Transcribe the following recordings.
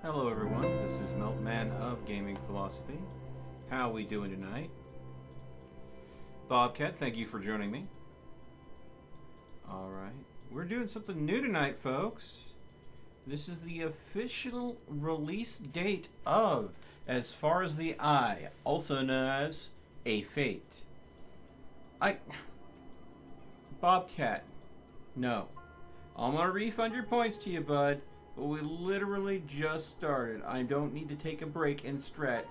Hello everyone, this is Meltman of Gaming Philosophy. How are we doing tonight? Bobcat, thank you for joining me. Alright, we're doing something new tonight, folks. This is the official release date of As Far as the Eye, also known as A Fate. Bobcat, no. I'm gonna refund your points to you, bud. But we literally just started. I don't need to take a break and stretch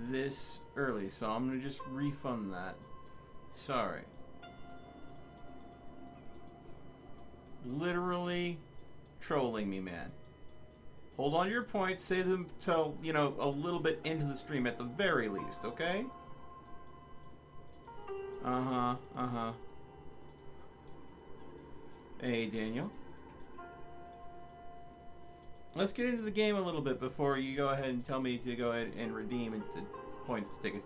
this early, so I'm going to just refund that. Sorry. Literally trolling me, man. Hold on to your points. Save them till, a little bit into the stream at the very least, okay? Uh-huh. Hey, Daniel. Let's get into the game a little bit before you go ahead and tell me to go ahead and redeem into points to take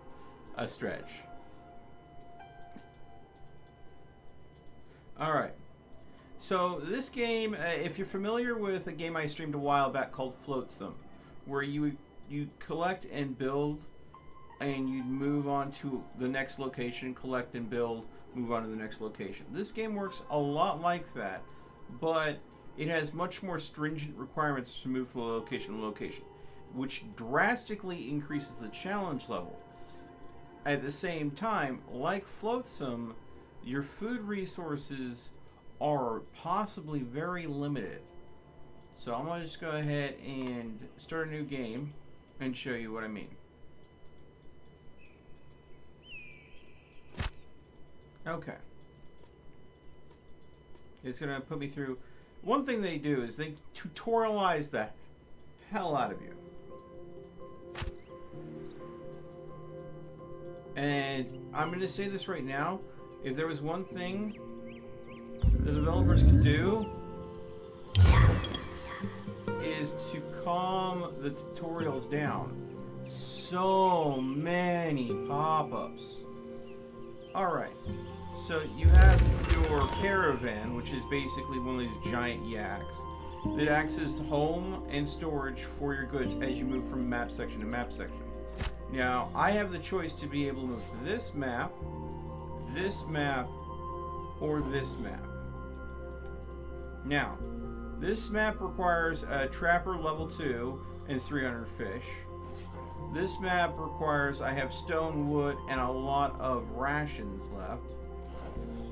a stretch. Alright. So this game, if you're familiar with a game I streamed a while back called Floatsum, where you collect and build and you move on to the next location, collect and build, move on to the next location. This game works a lot like that, but it has much more stringent requirements to move from location to location, which drastically increases the challenge level. At the same time, like Floatsum, your food resources are possibly very limited. So I'm going to just go ahead and start a new game and show you what I mean. Okay. It's going to put me through. One thing they do is they tutorialize the hell out of you. And I'm going to say this right now. If there was one thing the developers could do, is to calm the tutorials down. So many pop-ups. Alright. So you have your caravan, which is basically one of these giant yaks that acts as home and storage for your goods as you move from map section to map section. Now, I have the choice to be able to move to this map, or this map. Now, this map requires a trapper level 2 and 300 fish. This map requires I have stone, wood, and a lot of rations left.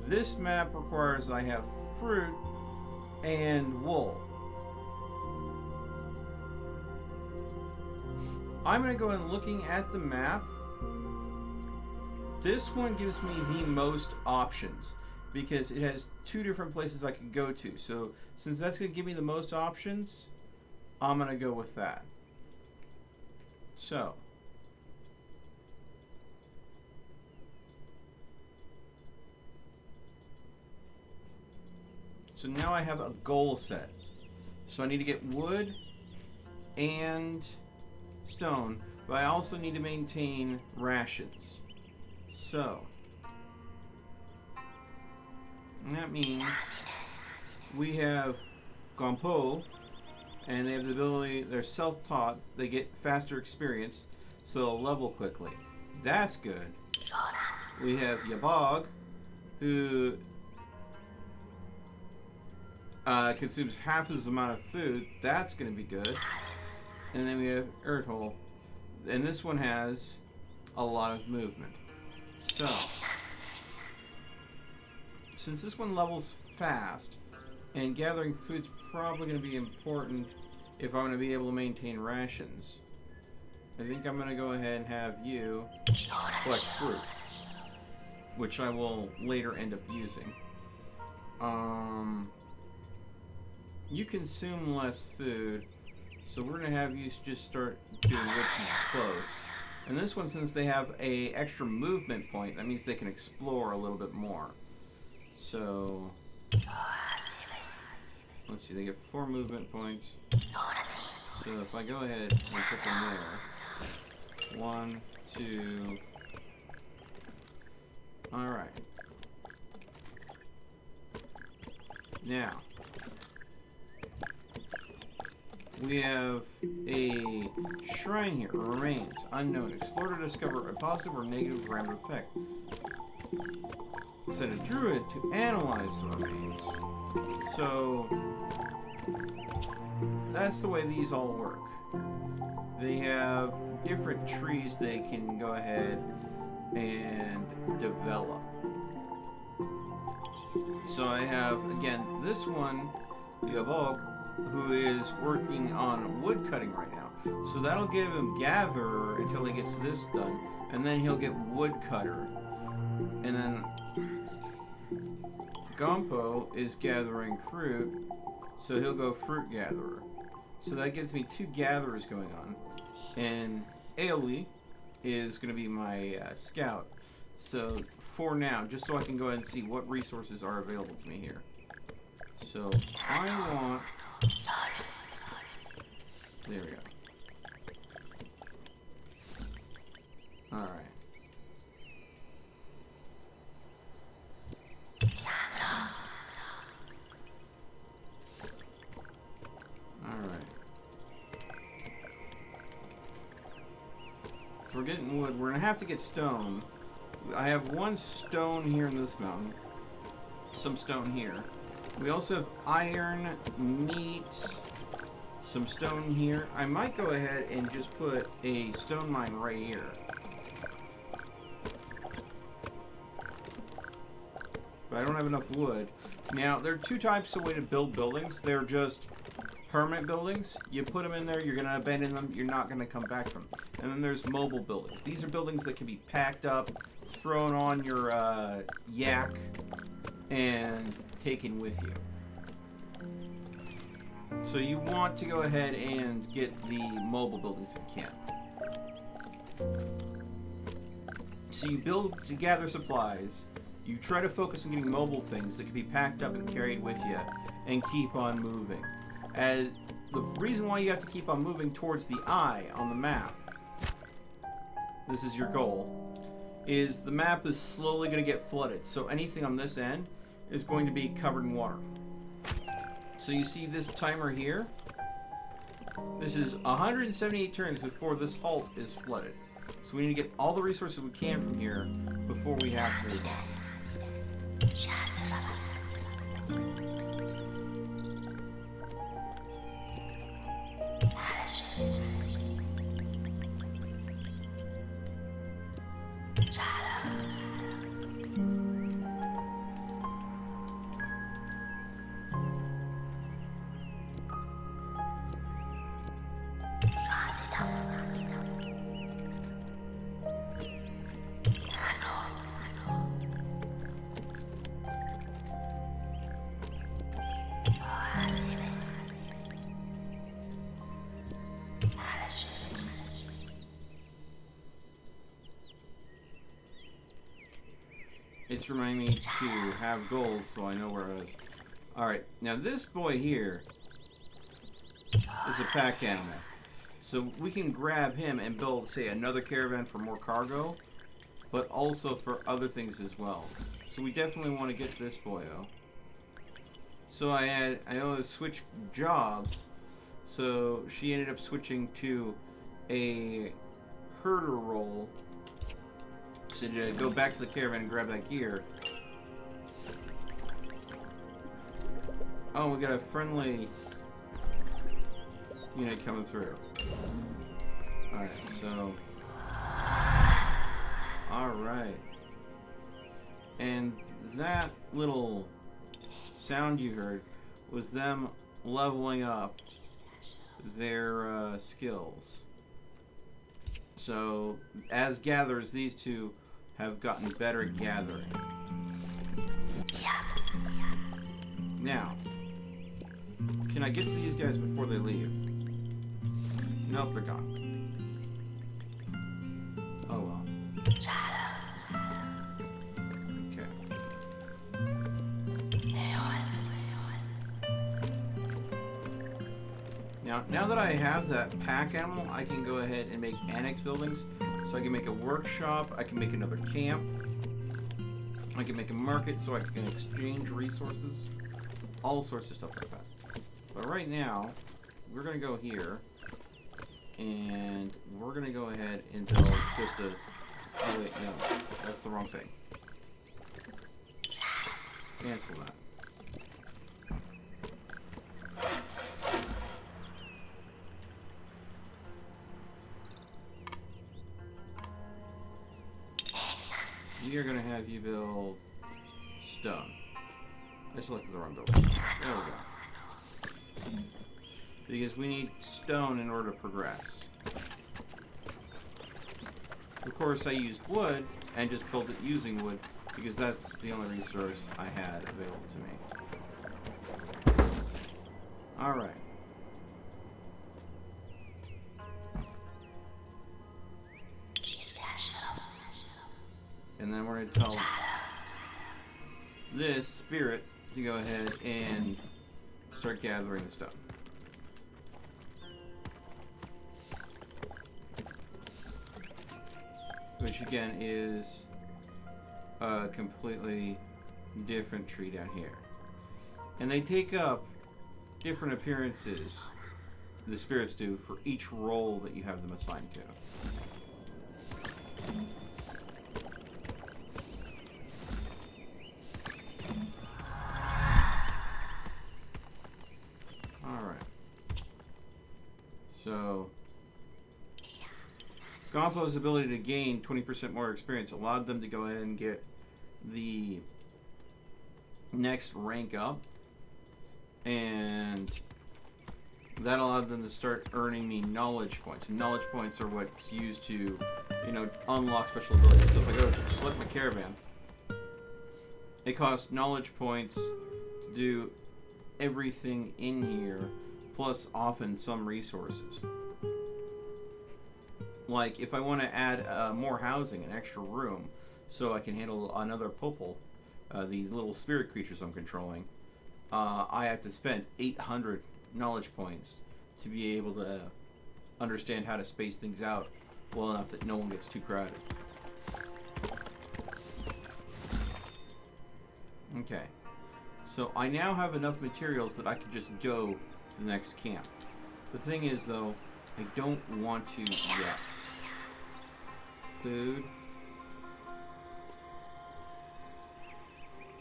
This map requires I have fruit and wool. I'm going to go in looking at the map. This one gives me the most options because it has two different places I could go to. So since that's going to give me the most options, I'm going to go with that. So now I have a goal set. So I need to get wood and stone, but I also need to maintain rations. So that means we have Gompo, and they have the ability, they're self-taught, they get faster experience, so they'll level quickly. That's good. We have Yabog, who consumes half his amount of food. That's going to be good. And then we have Erdhole, and this one has a lot of movement. So, since this one levels fast, and gathering food's probably going to be important if I'm going to be able to maintain rations, I think I'm going to go ahead and have you collect fruit, which I will later end up using. You consume less food, so we're going to have you just start doing woodsmith's close. And this one, since they have a extra movement point, that means they can explore a little bit more. So let's see, they get 4 movement points. So if I go ahead and put them there, 1, 2. Alright. Now, we have a shrine here. Remains. Unknown. Explore to discover a positive or negative random effect. Send a druid to analyze the remains. So, that's the way these all work. They have different trees they can go ahead and develop. So I have, again, this one, the Abog, who is working on wood cutting right now. So that'll give him gather until he gets this done, and then he'll get woodcutter. And then Gompo is gathering fruit, so he'll go fruit gatherer. So that gives me 2 gatherers going on. And Ailey is going to be my scout. So for now, just so I can go ahead and see what resources are available to me here. So I want... There we go. Alright. Alright. So we're getting wood. We're going to have to get stone. I have 1 stone here in this mountain. Some stone here. We also have iron, meat, some stone here. I might go ahead and just put a stone mine right here. But I don't have enough wood. Now, there are 2 types of way to build buildings. They're just permanent buildings. You put them in there, you're going to abandon them, you're not going to come back from them. And then there's mobile buildings. These are buildings that can be packed up, thrown on your yak, and taken with you. So you want to go ahead and get the mobile buildings if you can. So you build to gather supplies. You try to focus on getting mobile things that can be packed up and carried with you, and keep on moving. As the reason why you have to keep on moving towards the eye on the map, this is your goal, is the map is slowly going to get flooded. So anything on this end is going to be covered in water. So you see this timer here? This is 178 turns before this halt is flooded. So we need to get all the resources we can from here before we have to move on. It's reminding me to have goals so I know where I was. Alright, now this boy here is a pack animal. So we can grab him and build, say, another caravan for more cargo, but also for other things as well. So we definitely want to get this boyo. So I always switch jobs. So she ended up switching to a herder role. So to go back to the caravan and grab that gear. Oh, we got a friendly unit coming through. Alright, so... Alright. And that little sound you heard was them leveling up their skills. So, as gatherers, these 2 have gotten better at gathering. Now, can I get to these guys before they leave? Nope, they're gone. Oh well. Now that I have that pack animal, I can go ahead and make annex buildings. So I can make a workshop, I can make another camp, I can make a market so I can exchange resources, all sorts of stuff like that. But right now, we're going to go here. And we're going to go ahead and build just a... Oh, wait, no. That's the wrong thing. Cancel that. We are going to have you build stone. I selected the wrong building. There we go. Because we need stone in order to progress. Of course, I used wood and just built it using wood because that's the only resource I had available to me. Alright. And then we're going to tell this spirit to go ahead and start gathering the stone. Which again is a completely different tree down here. And they take up different appearances, the spirits do, for each role that you have them assigned to. So, Gompo's ability to gain 20% more experience allowed them to go ahead and get the next rank up, and that allowed them to start earning me knowledge points. And knowledge points are what's used to, you know, unlock special abilities. So if I go to select my caravan, it costs knowledge points to do everything in here, plus often some resources. Like if I want to add more housing, an extra room, so I can handle another popol, the little spirit creatures I'm controlling, I have to spend 800 knowledge points to be able to understand how to space things out well enough that no one gets too crowded. Okay, so I now have enough materials that I can just go to the next camp. The thing is, though, I don't want to yet. Food.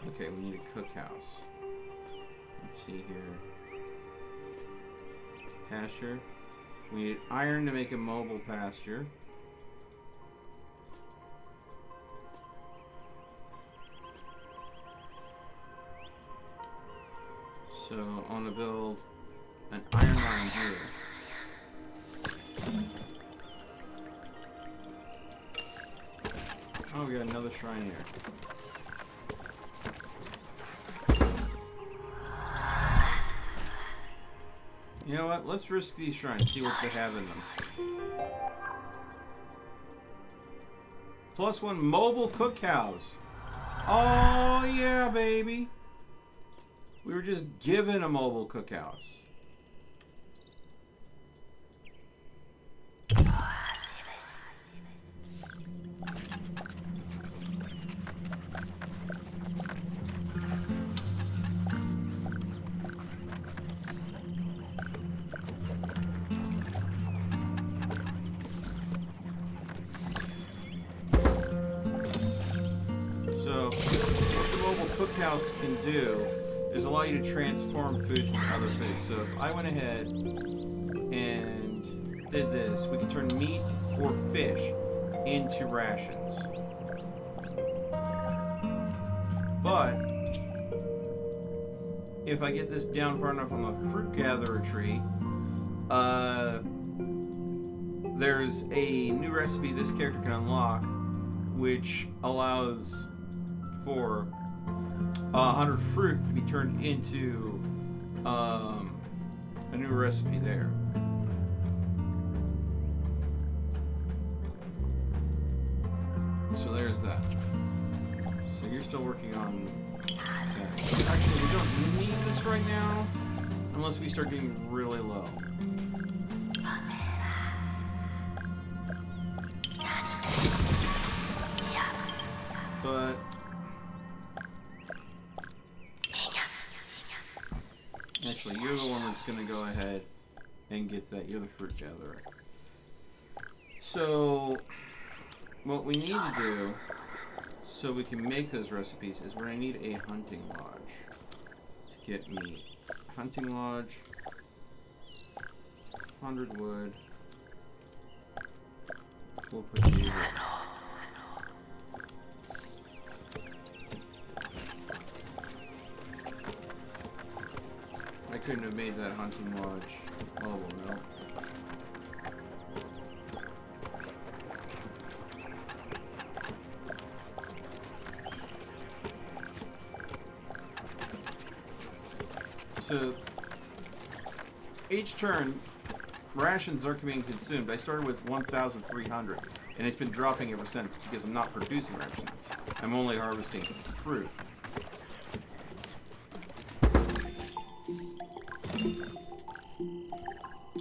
Okay, we need a cookhouse. Let's see here. Pasture. We need iron to make a mobile pasture. So I want to build an iron mine here. Oh, we got another shrine here. You know what? Let's risk these shrines, see what they have in them. +1 mobile cookhouse. Oh, yeah, baby. We were just given a mobile cookhouse. So, what the mobile cookhouse can do is allow you to transform foods into other foods. So if I went ahead and did this, we could turn meat or fish into rations. But if I get this down far enough on the fruit gatherer tree, there's a new recipe this character can unlock, which allows for 100 fruit to be turned into a new recipe there. So there's that. So you're still working on that. Actually, we don't need this right now unless we start getting really low. But actually, you're the one that's going to go ahead and get that. You're the fruit gatherer. So, what we need to do, so we can make those recipes, is we're going to need a hunting lodge to get meat. Hunting lodge, 100 wood. We'll put these in. I couldn't have made that hunting lodge mobile, no. So, each turn, rations are being consumed. I started with 1,300, and it's been dropping ever since because I'm not producing rations. I'm only harvesting fruit.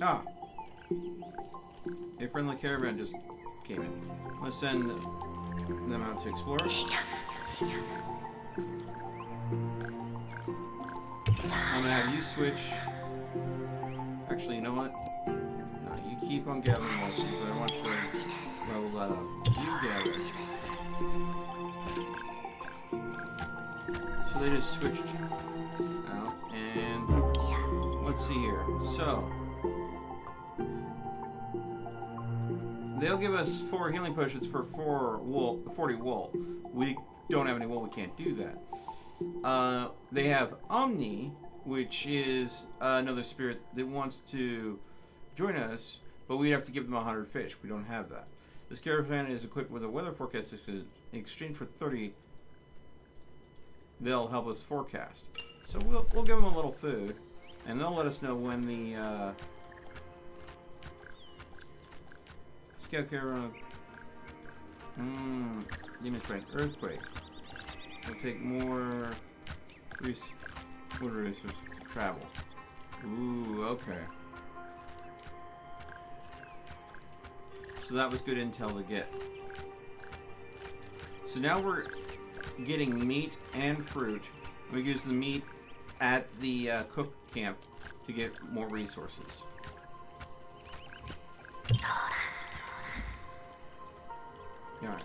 Ah! A friendly caravan just came in. Let's send them out to explore. I'm gonna have you switch. Actually, you know what? No, you keep on gathering lessons. I want you to level that up. You gather. So they just switched out. And let's see here. So they'll give us 4 healing potions for 40 wool. We don't have any wool. We can't do that. They have Omni, which is another spirit that wants to join us, but we have to give them 100 fish. We don't have that. This caravan is equipped with a weather forecast in exchange for 30. They'll help us forecast. So we'll give them a little food, and they'll let us know when the scout caravan. Demonstrate earthquake. We'll take more wood resources to travel. Ooh, okay. So that was good intel to get. So now we're getting meat and fruit. We use the meat at the cook camp to get more resources. Alright.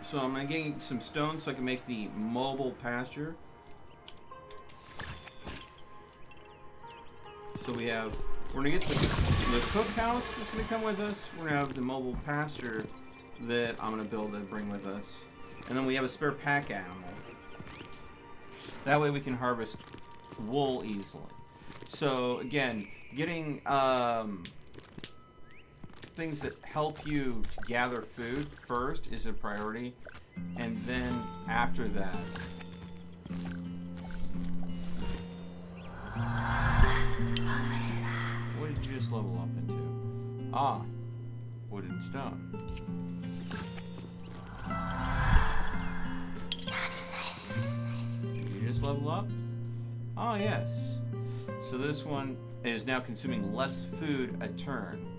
So I'm getting some stone so I can make the mobile pasture. So we're gonna get the cookhouse that's gonna come with us. We're gonna have the mobile pasture that I'm gonna build and bring with us. And then we have a spare pack animal. That way we can harvest wool easily. So again, getting things that help you to gather food first is a priority, and then after that, what did you just level up into? Ah, wood and stone. Did you just level up? Ah, yes. So this one is now consuming less food a turn.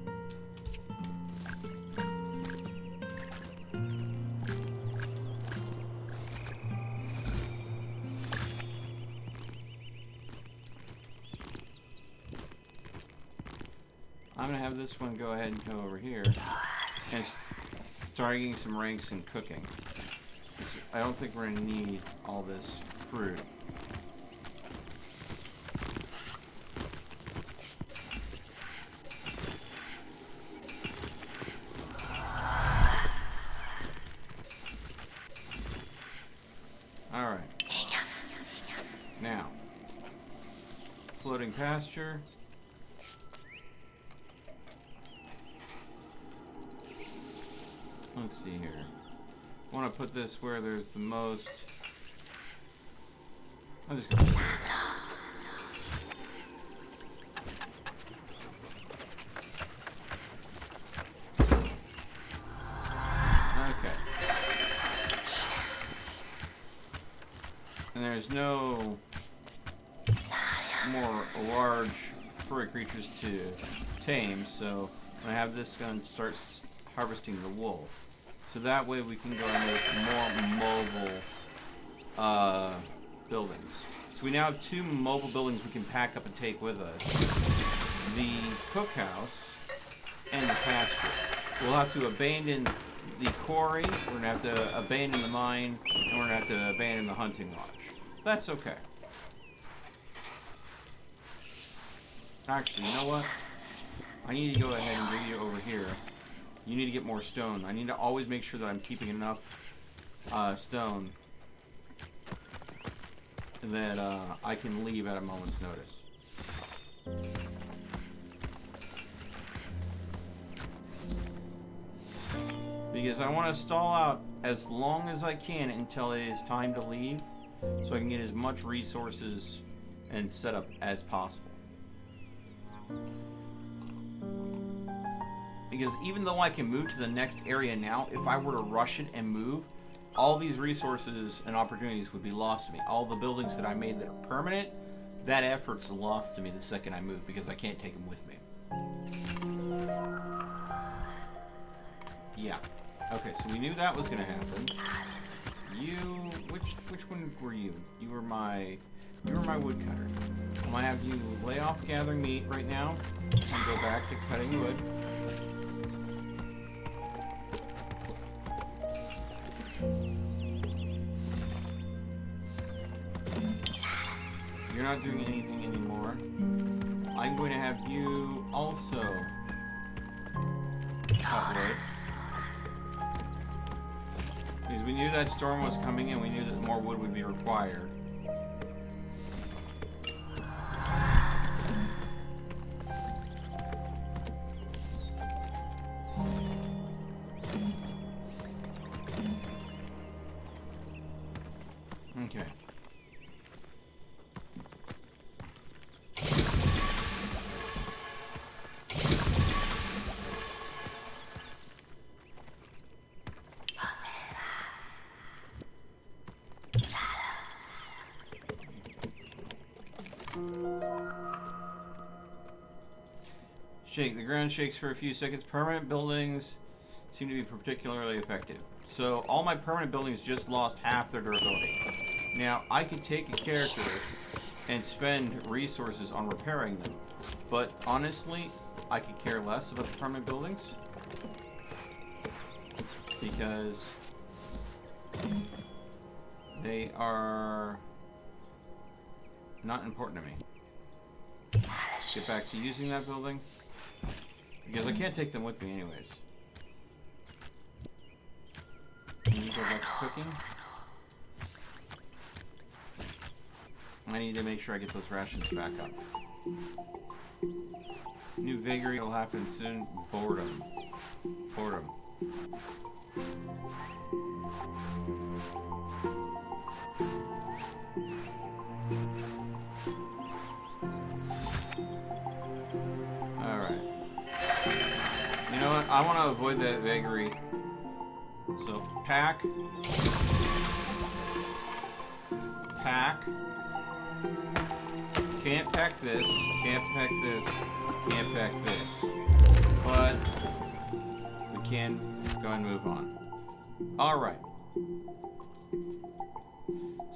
I'm gonna have this one go ahead and go over here and start getting some ranks in cooking. I don't think we're gonna need all this fruit. Alright. Now, floating pasture. Let's see here. I want to put this where there's the most. I'm just gonna. Okay. And there's no more large furry creatures to tame, so I have this gun start harvesting the wool. So that way we can go and make more mobile buildings. So we now have 2 mobile buildings we can pack up and take with us. The cookhouse and the pasture. We'll have to abandon the quarry, we're going to have to abandon the mine, and we're going to have to abandon the hunting lodge. That's okay. Actually, you know what? I need to go ahead and give you over here. You need to get more stone. I need to always make sure that I'm keeping enough stone that I can leave at a moment's notice. Because I want to stall out as long as I can until it is time to leave, so I can get as much resources and setup as possible. Because even though I can move to the next area now, if I were to rush it and move, all these resources and opportunities would be lost to me. All the buildings that I made that are permanent, that effort's lost to me the second I move because I can't take them with me. Yeah. Okay, so we knew that was going to happen. You, which one were you? You were my woodcutter. I'm going to have you lay off gathering meat right now and go back to cutting wood. You're not doing anything anymore. I'm going to have you also cut wood. Because we knew that storm was coming and we knew that more wood would be required. Okay. Shake. The ground shakes for a few seconds. Permanent buildings seem to be particularly effective. So all my permanent buildings just lost half their durability. Now, I could take a character and spend resources on repairing them. But honestly, I could care less about the permanent buildings. Because they are not important to me. Let's get back to using that building. Because I can't take them with me anyways. Can you go back to cooking? I need to make sure I get those rations back up. New vagary will happen soon. Boredom. Boredom. Alright. You know what? I want to avoid that vagary. So, pack. Pack. Can't pack this. Can't pack this. Can't pack this. But we can go and move on. Alright.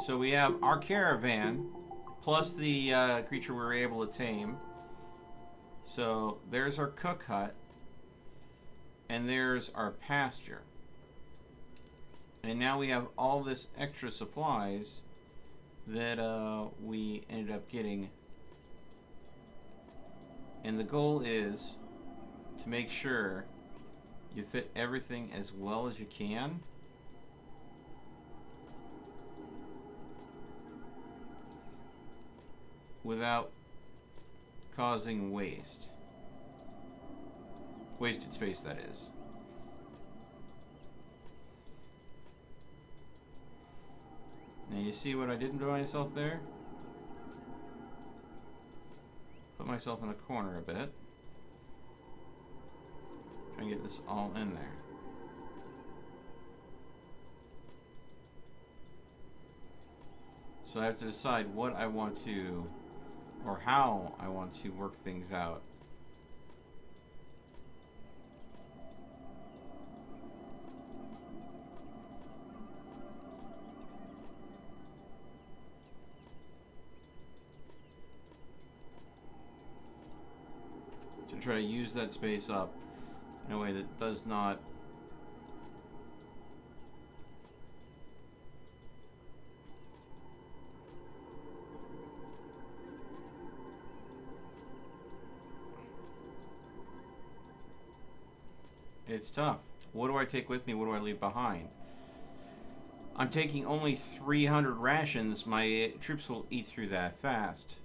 So we have our caravan, plus the creature we were able to tame. So there's our cook hut, and there's our pasture. And now we have all this extra supplies that we ended up getting. And the goal is to make sure you fit everything as well as you can. Without causing waste. Wasted space, that is. Now you see what I didn't do myself there? Put myself in the corner a bit. Try and get this all in there. So I have to decide what I want to, or how I want to work things out. to try to use that space up in a way that does not... It's tough. What do I take with me? What do I leave behind? I'm taking only 300 rations. My troops will eat through that fast.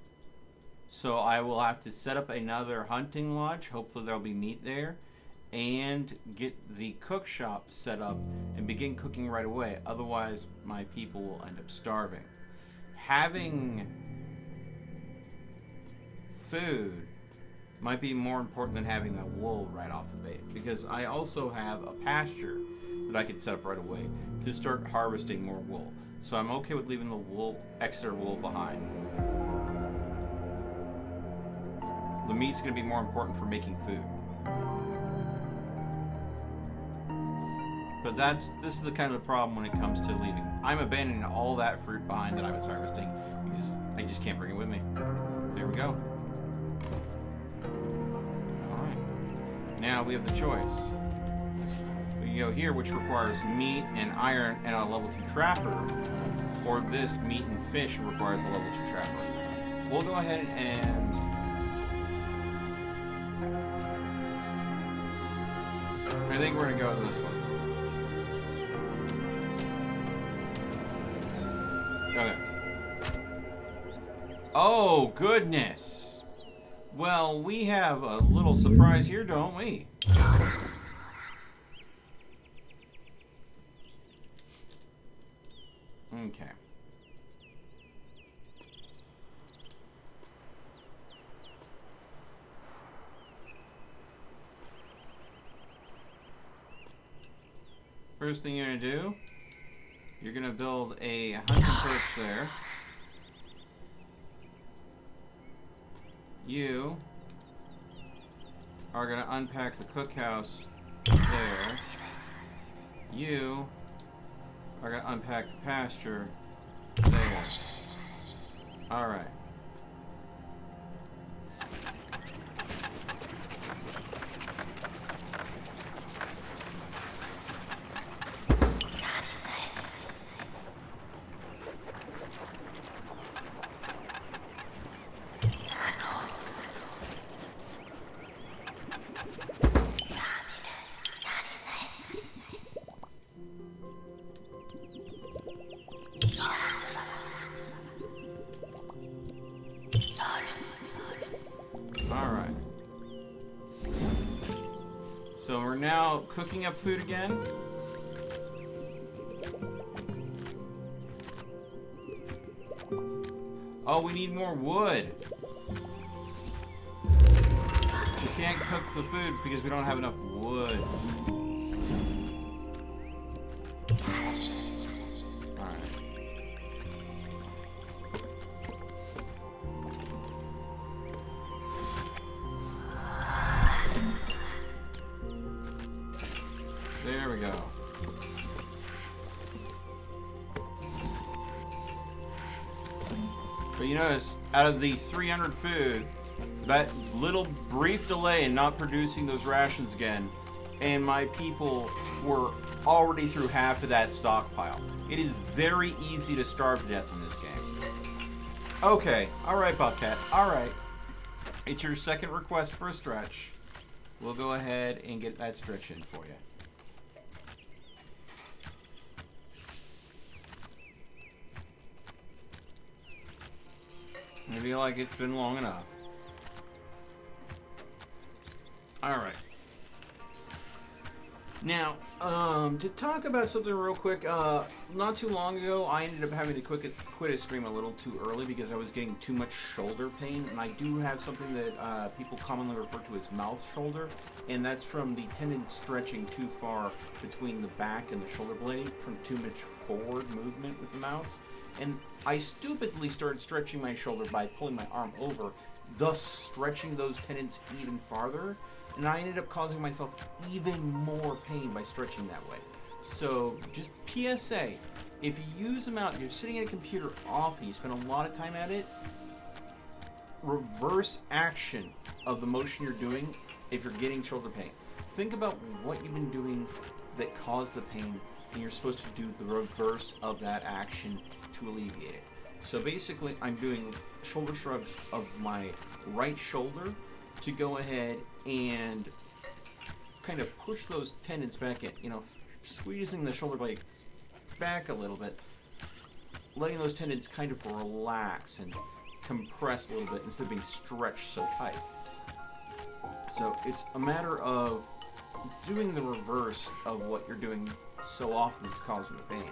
So I will have to set up another hunting lodge. Hopefully there'll be meat there. And get the cook shop set up and begin cooking right away. Otherwise, my people will end up starving. Having food might be more important than having that wool right off the bat, because I also have a pasture that I could set up right away to start harvesting more wool. So I'm okay with leaving the wool, extra wool behind. The meat's going to be more important for making food. But this is the kind of the problem when it comes to leaving. I'm abandoning all that fruit behind that I was harvesting because I just can't bring it with me. There we go. Now we have the choice. We can go here, which requires meat and iron and a level 2 trapper, or this meat and fish requires a level 2 trapper. We'll go ahead and I think we're gonna go with this one. Okay. Oh goodness. Well, we have a little surprise here, don't we? Okay. First thing you're gonna do, you're gonna build a hunting perch there. You are going to unpack the cookhouse there. You are going to unpack the pasture there. Alright. Alright. So we're now cooking up food again. Oh, we need more wood. We can't cook the food because we don't have enough wood. There we go. But you notice, out of the 300 food, that little brief delay in not producing those rations again, and my people were already through half of that stockpile. It is very easy to starve to death in this game. Okay, alright Bobcat, alright. It's your second request for a stretch. We'll go ahead and get that stretch in for you. I feel like it's been long enough. Alright. Now, to talk about something real quick, not too long ago, I ended up having to quit a stream a little too early because I was getting too much shoulder pain, and I do have something that people commonly refer to as mouth shoulder, and that's from the tendon stretching too far between the back and the shoulder blade from too much forward movement with the mouse. And I stupidly started stretching my shoulder by pulling my arm over, thus stretching those tendons even farther. And I ended up causing myself even more pain by stretching that way. So, just PSA, if you use them out, you're sitting at a computer often, you spend a lot of time at it, reverse action of the motion you're doing if you're getting shoulder pain. Think about what you've been doing that caused the pain, and you're supposed to do the reverse of that action to alleviate it. So basically, I'm doing shoulder shrugs of my right shoulder to go ahead and kind of push those tendons back in, squeezing the shoulder blade back a little bit, letting those tendons kind of relax and compress a little bit instead of being stretched so tight. So it's a matter of doing the reverse of what you're doing so often it's causing the pain.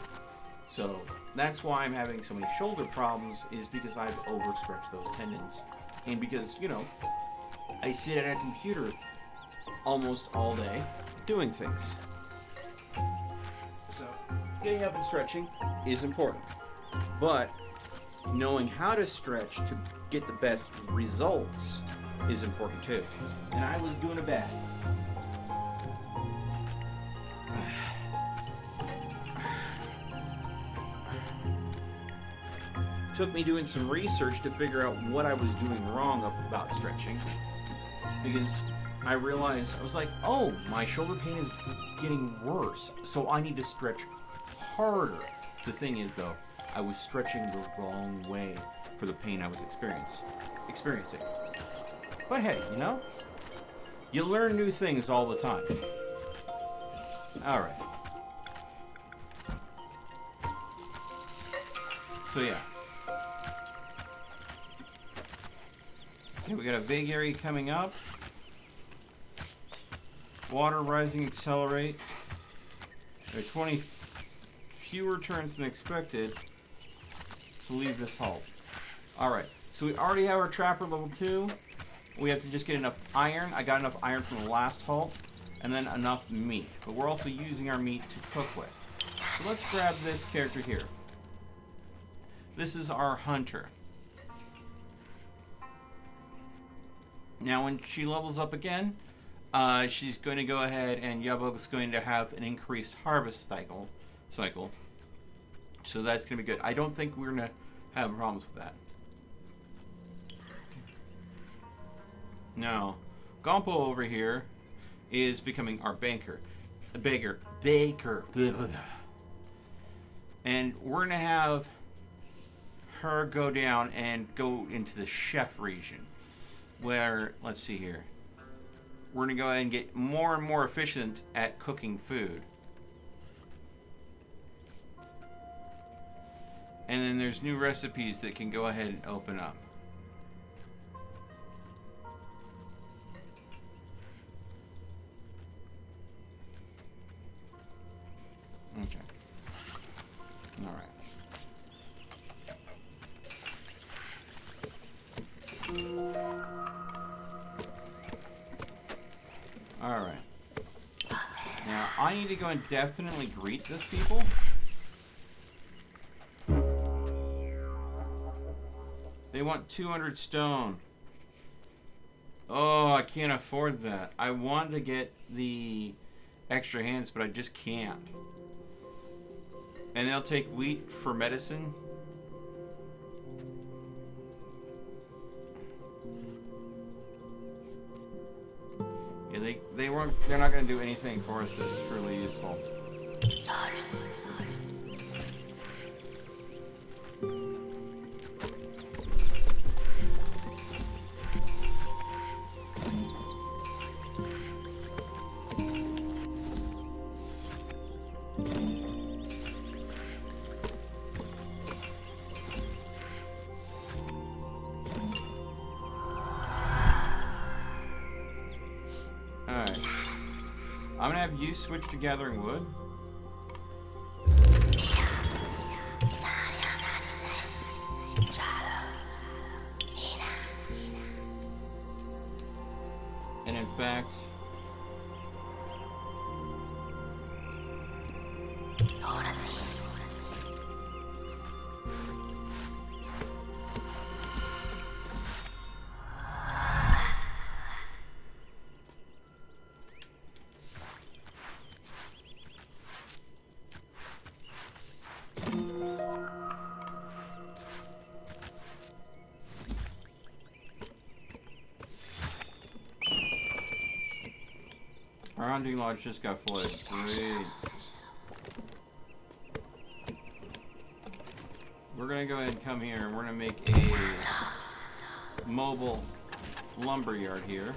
So that's why I'm having so many shoulder problems, is because I've overstretched those tendons. And because, I sit at a computer almost all day doing things. So getting up and stretching is important. But knowing how to stretch to get the best results is important too. And I was doing a bad. Took me doing some research to figure out what I was doing wrong about stretching, because I realized, I was like, oh, my shoulder pain is getting worse, so I need to stretch harder. The thing is, though, I was stretching the wrong way for the pain I was experiencing. But hey, you learn new things all the time. Alright. So yeah. Okay, we got a vagary coming up. Water rising, accelerate. There are 20 fewer turns than expected to leave this hull. Alright, so we already have our trapper level 2. We have to just get enough iron. I got enough iron from the last hull. And then enough meat. But we're also using our meat to cook with. So let's grab this character here. This is our hunter. Now when she levels up again, she's going to go ahead, and Yabug's going to have an increased harvest cycle. So that's going to be good. I don't think we're going to have problems with that. Now, Gompo over here is becoming our baker. And we're going to have her go down and go into the chef region, where, let's see here, we're going to go ahead and get more and more efficient at cooking food. And then there's new recipes that can go ahead and open up. Okay. All right. All right. Now, I need to go and definitely greet these people. They want 200 stone. Oh, I can't afford that. I want to get the extra hands, but I just can't. And they'll take wheat for medicine. Yeah, they're not going to do anything for us that's truly useful. Alright. I'm gonna have you switch to gathering wood. And in fact, Our hunting lodge just got flooded. Great. We're gonna go ahead and come here and we're gonna make a mobile lumber yard here.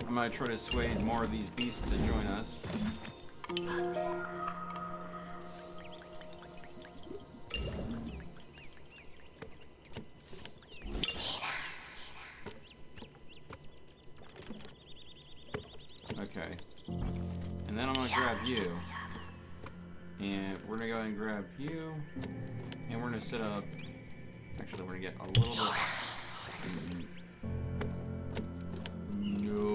I'm gonna try to sway more of these beasts to join us. Okay. And then I'm gonna grab you. And we're gonna go ahead and grab you. And we're gonna set up. Actually, we're gonna get a little bit. No.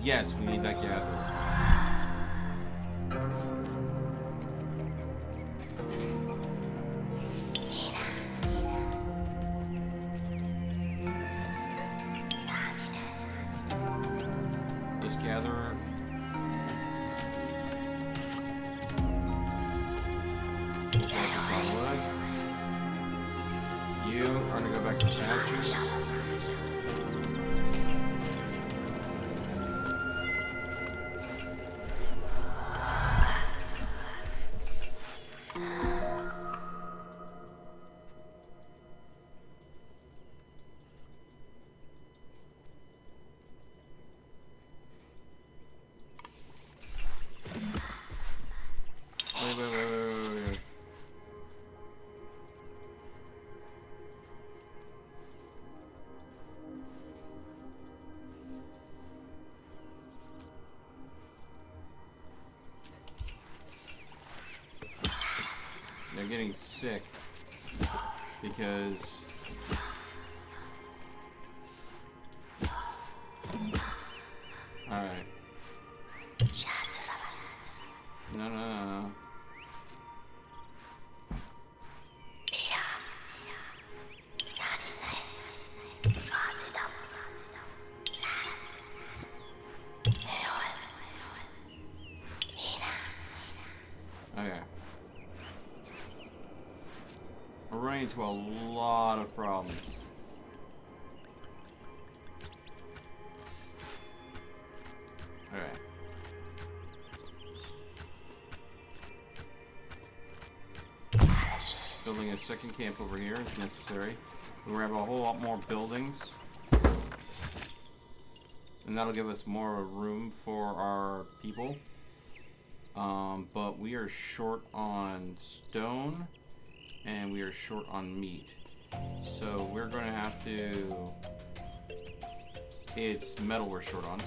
Yes, we need that gatherer. This gatherer. We'll focus on wood. You are going to go back to pastures. Wait. They're getting sick because alright. No. Okay. We're running into a lot of problems. Alright. Building a second camp over here is necessary. We're gonna have a whole lot more buildings. And that'll give us more room for our people. But we are short on stone and we are short on meat. So we're gonna have to... It's metal we're short on.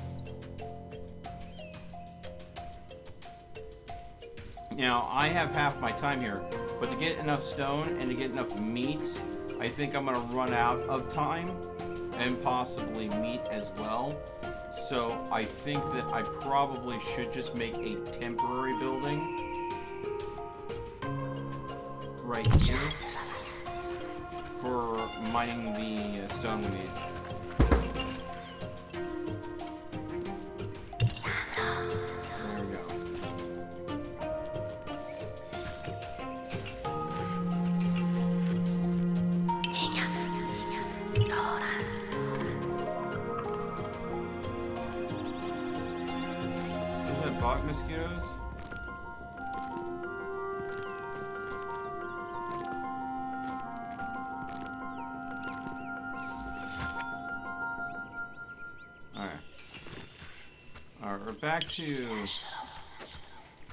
Now, I have half my time here, but to get enough stone and to get enough meat, I think I'm gonna run out of time and possibly meat as well. So I think that I probably should just make a temporary building right here for mining the stone we need. There we go. Is that bog mosquitoes?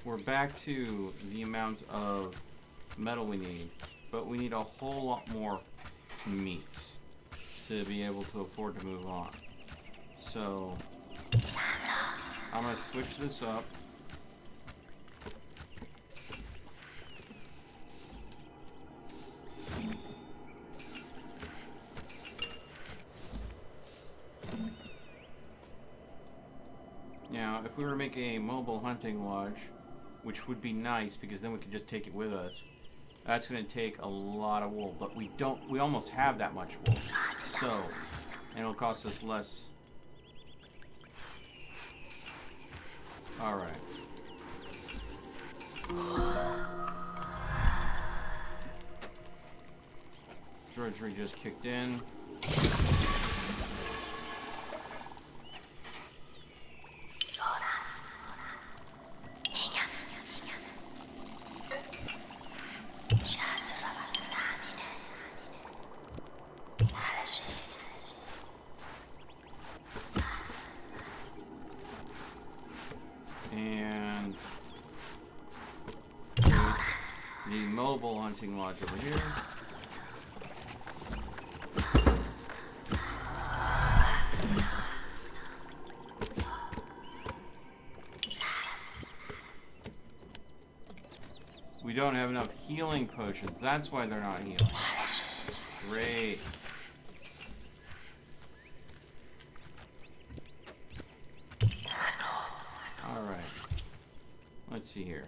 We're back to the amount of metal we need, but we need a whole lot more meat to be able to afford to move on. So I'm gonna switch this up. if we were making a mobile hunting lodge, which would be nice because then we could just take it with us, that's going to take a lot of wool. But we don't. We almost have that much wool, so and it'll cost us less. All right. Drudgery just kicked in. And the mobile hunting lodge over here. We don't have enough healing potions. That's why they're not healing. Great. Alright. Let's see here.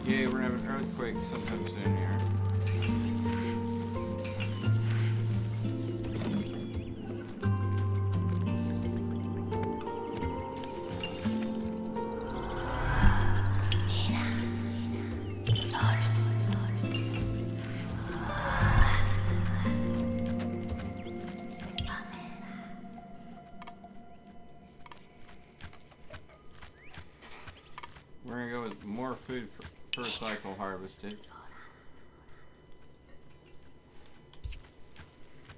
Yeah, we're gonna have an earthquake sometime soon here. We're gonna go with more food per cycle harvested.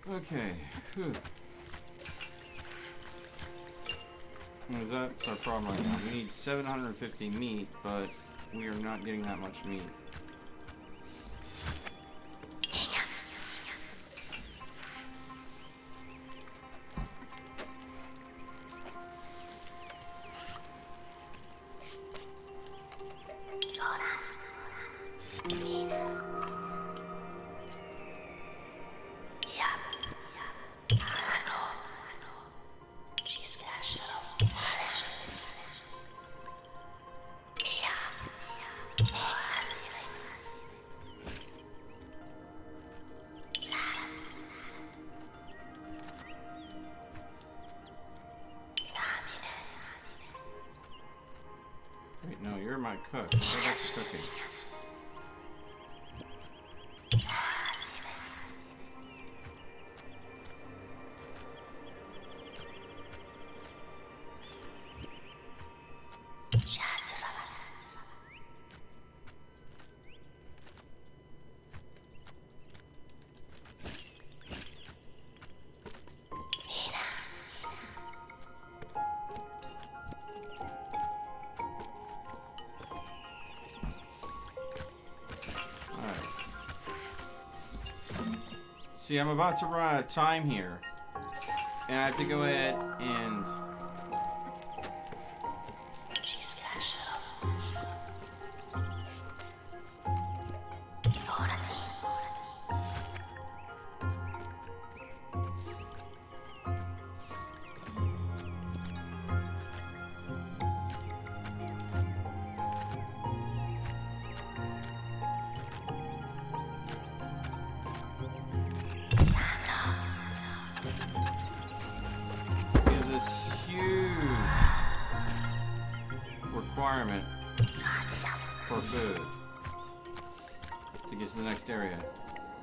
Okay. Whew. That's our problem right now. We need 750 meat, but we are not getting that much meat. Wait, no, you're my cook. Go back to cooking. See, I'm about to run out of time here. And I have to go ahead and... requirement for food to get to the next area,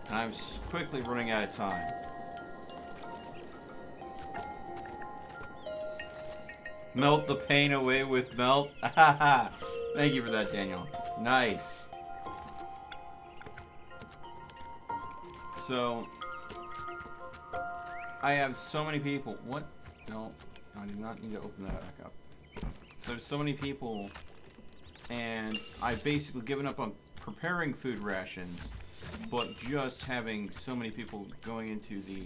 and I'm quickly running out of time. Melt the pain away with melt. Thank you for that, Daniel. Nice. So I have so many people. What? No, I did not need to open that back up. So many people, and I've basically given up on preparing food rations but just having so many people going into the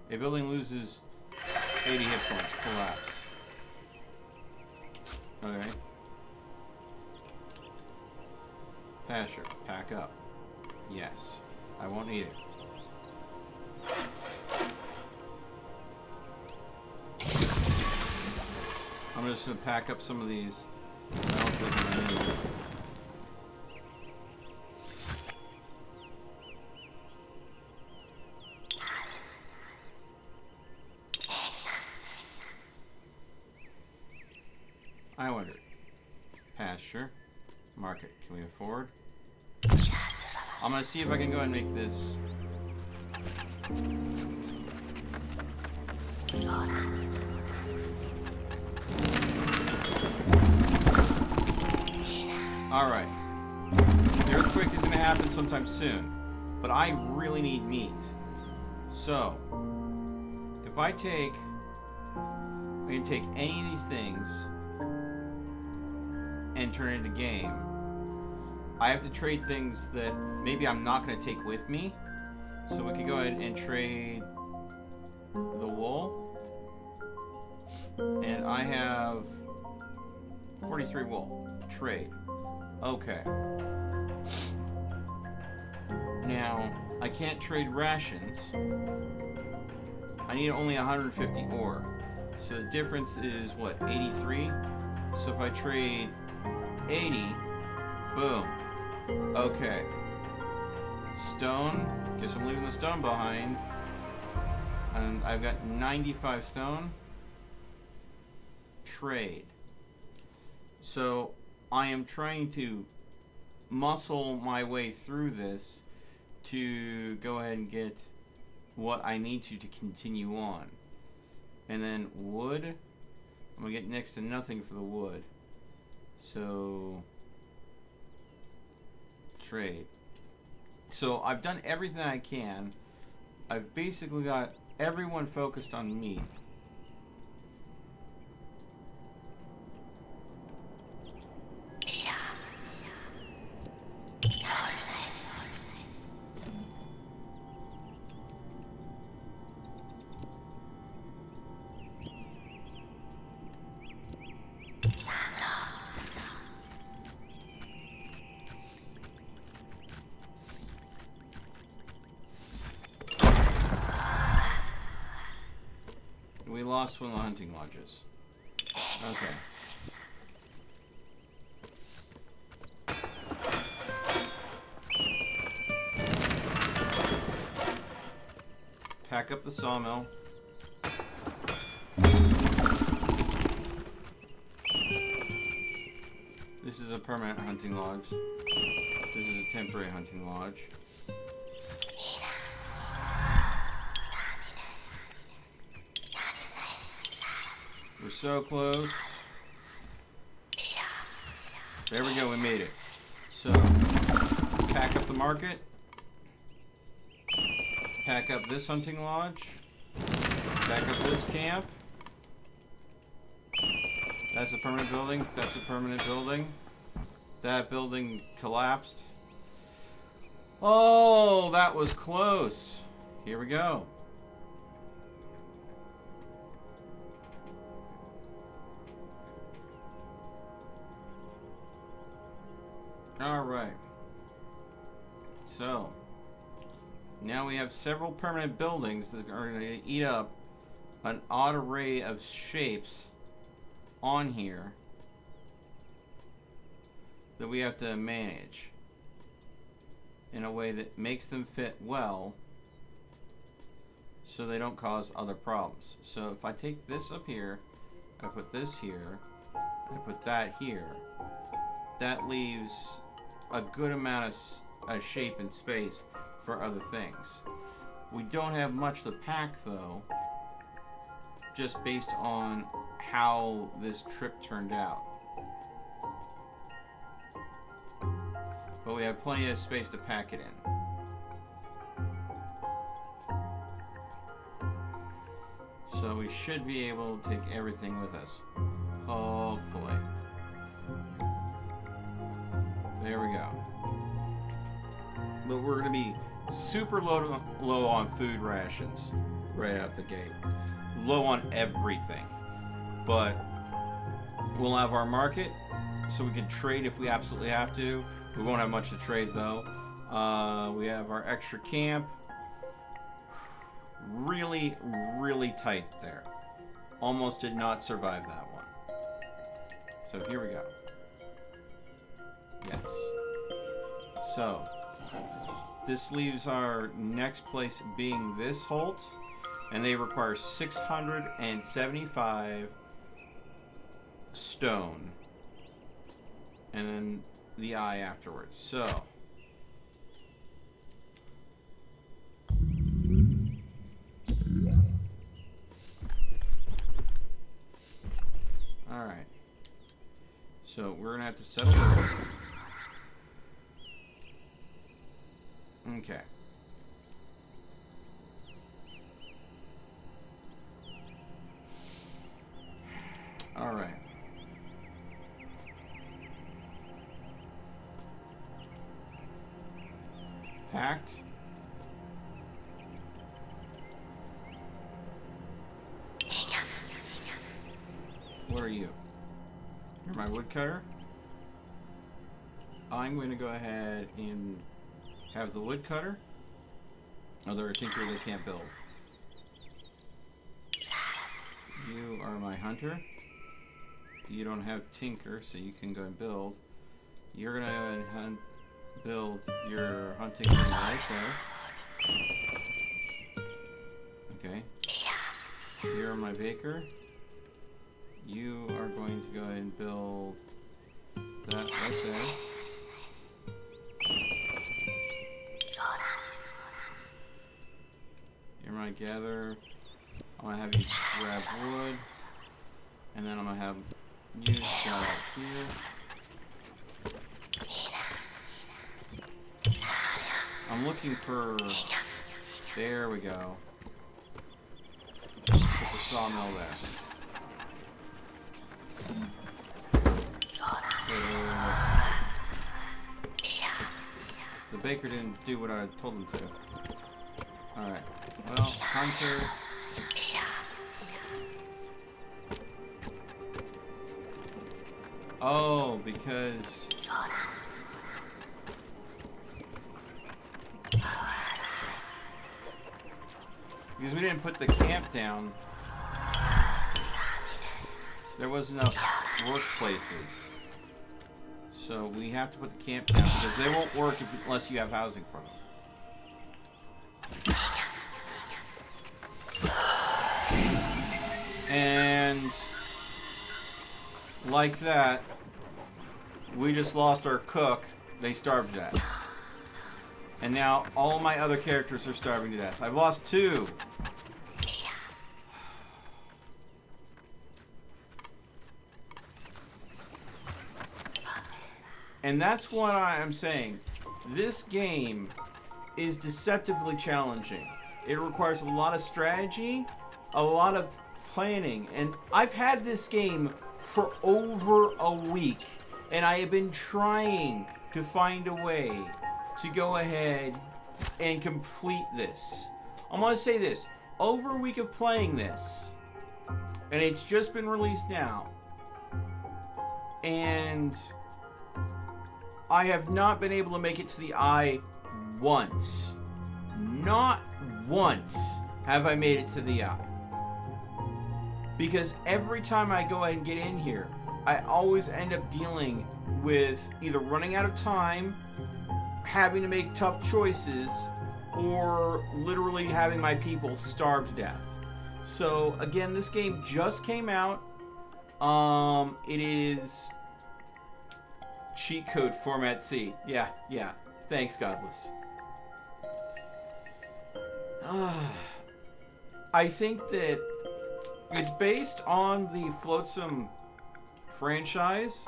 a building loses 80 hit points, collapse. Okay. Pasture, pack up. Yes, I won't need it. I'm just gonna pack up some of these. I don't think I'm gonna need it. I wonder. Pasture. Market. Can we afford? I'm gonna see if I can go ahead and make this. Alright. The earthquake is gonna happen sometime soon. But I really need meat. So, if I can take any of these things and turn it into game. I have to trade things that maybe I'm not going to take with me. So we can go ahead and trade the wool. And I have 43 wool. Trade. Okay. Now, I can't trade rations. I need only 150 ore. So the difference is, what, 83? So if I trade 80, boom. Okay. Stone. Guess I'm leaving the stone behind. And I've got 95 stone. Trade. So I am trying to muscle my way through this to go ahead and get what I need to continue on. And then wood. I'm going to get next to nothing for the wood. So, trade. So I've done everything I can. I've basically got everyone focused on me. We lost one of the hunting lodges. Okay. Pack up the sawmill. This is a permanent hunting lodge. This is a temporary hunting lodge. We're so close. There we go, we made it. So, pack up the market. Pack up this hunting lodge. Pack up this camp. That's a permanent building. That's a permanent building. That building collapsed. Oh, that was close. Here we go. Alright. So, now we have several permanent buildings that are going to eat up an odd array of shapes on here that we have to manage in a way that makes them fit well so they don't cause other problems. So if I take this up here, I put this here, I put that here, that leaves a good amount of shape and space for other things. We don't have much to pack though, just based on how this trip turned out. But we have plenty of space to pack it in. So we should be able to take everything with us. Hopefully. There we go. But we're going to be super low on food rations right out the gate. Low on everything. But we'll have our market, so we can trade if we absolutely have to. We won't have much to trade, though. We have our extra camp. Really, really tight there. Almost did not survive that one. So here we go. Yes. So, this leaves our next place being this Holt, and they require 675 stone, and then the eye afterwards. So, all right. So we're gonna have to settle there. Okay. All right. Packed. What are you? You're my woodcutter. I'm going to go ahead and have the woodcutter. Oh, they're a tinker, they can't build. You are my hunter. You don't have tinker, so you can go and build. You're going to go and build your hunting thing right there. Okay. You're my baker. You are going to go ahead and build that right there. You're my gatherer. I'm going to have you grab wood. And then I'm going to have you scout out here. I'm looking for... There we go. Put the sawmill there. The baker didn't do what I told him to. Alright. Well, hunter. Oh, because... Because we didn't put the camp down, there wasn't enough workplaces. So we have to put the camp down because they won't work unless you have housing for them. And like that, we just lost our cook. They starved to death. And now all my other characters are starving to death. I've lost 2. And that's what I am saying. This game is deceptively challenging. It requires a lot of strategy, a lot of planning. And I've had this game for over a week. And I have been trying to find a way to go ahead and complete this. I'm going to say this. Over a week of playing this, and it's just been released now, and I have not been able to make it to the eye once. Not once have I made it to the eye. Because every time I go ahead and get in here, I always end up dealing with either running out of time, having to make tough choices, or literally having my people starve to death. So again, this game just came out. It is cheat code format C. Yeah. Thanks, Godless. I think that it's based on the Floatsum franchise.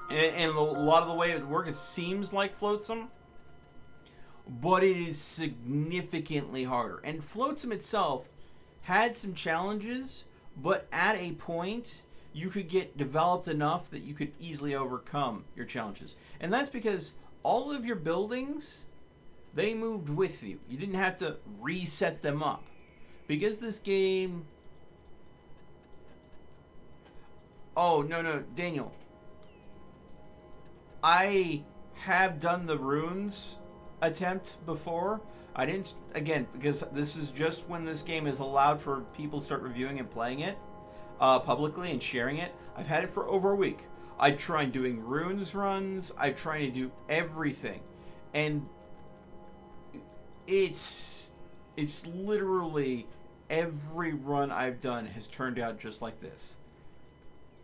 And a lot of the way it works, it seems like Floatsum, but it is significantly harder. And Floatsum itself had some challenges, but at a point you could get developed enough that you could easily overcome your challenges. And that's because all of your buildings, they moved with you. You didn't have to reset them up. Because this game... Oh, no, Daniel. I have done the runes attempt before. I didn't, again, because this is just when this game is allowed for people to start reviewing and playing it publicly and sharing it. I've had it for over a week. I tried doing runes runs. I tried to do everything. And it's literally every run I've done has turned out just like this,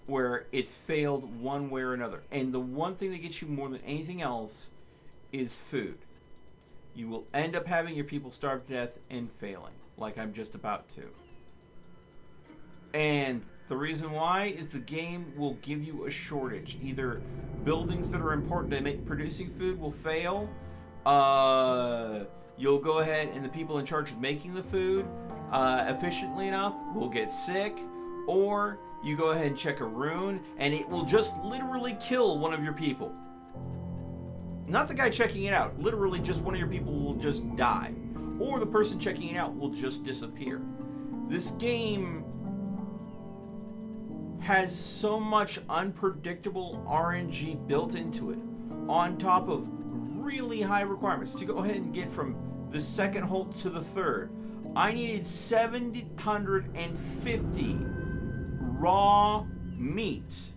where it's failed one way or another. And the one thing that gets you more than anything else is food. You will end up having your people starve to death and failing, like I'm just about to. And the reason why is the game will give you a shortage. Either buildings that are important to producing food will fail. You'll go ahead and the people in charge of making the food efficiently enough will get sick. Or you go ahead and check a rune and it will just literally kill one of your people. Not the guy checking it out. Literally just one of your people will just die. Or the person checking it out will just disappear. This game has so much unpredictable RNG built into it, on top of really high requirements. To go ahead and get from the second halt to the third, I needed 750 raw meat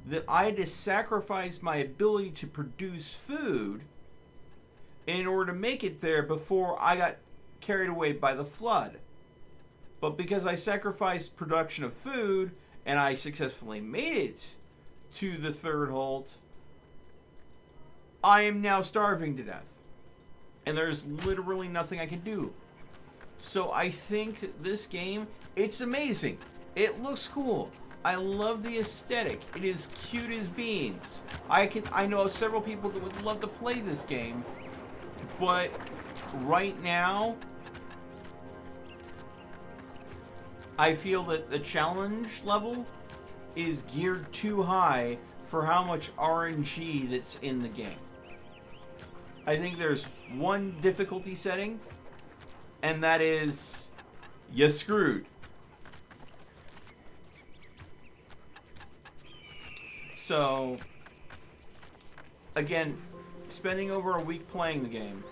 that I had to sacrifice my ability to produce food in order to make it there before I got carried away by the flood. But because I sacrificed production of food and I successfully made it to the third halt, I am now starving to death. And there's literally nothing I can do. So I think this game, it's amazing. It looks cool. I love the aesthetic. It is cute as beans. I know several people that would love to play this game, but right now I feel that the challenge level is geared too high for how much RNG that's in the game. I think there's one difficulty setting, and that is you screwed. So, again, spending over a week playing the game,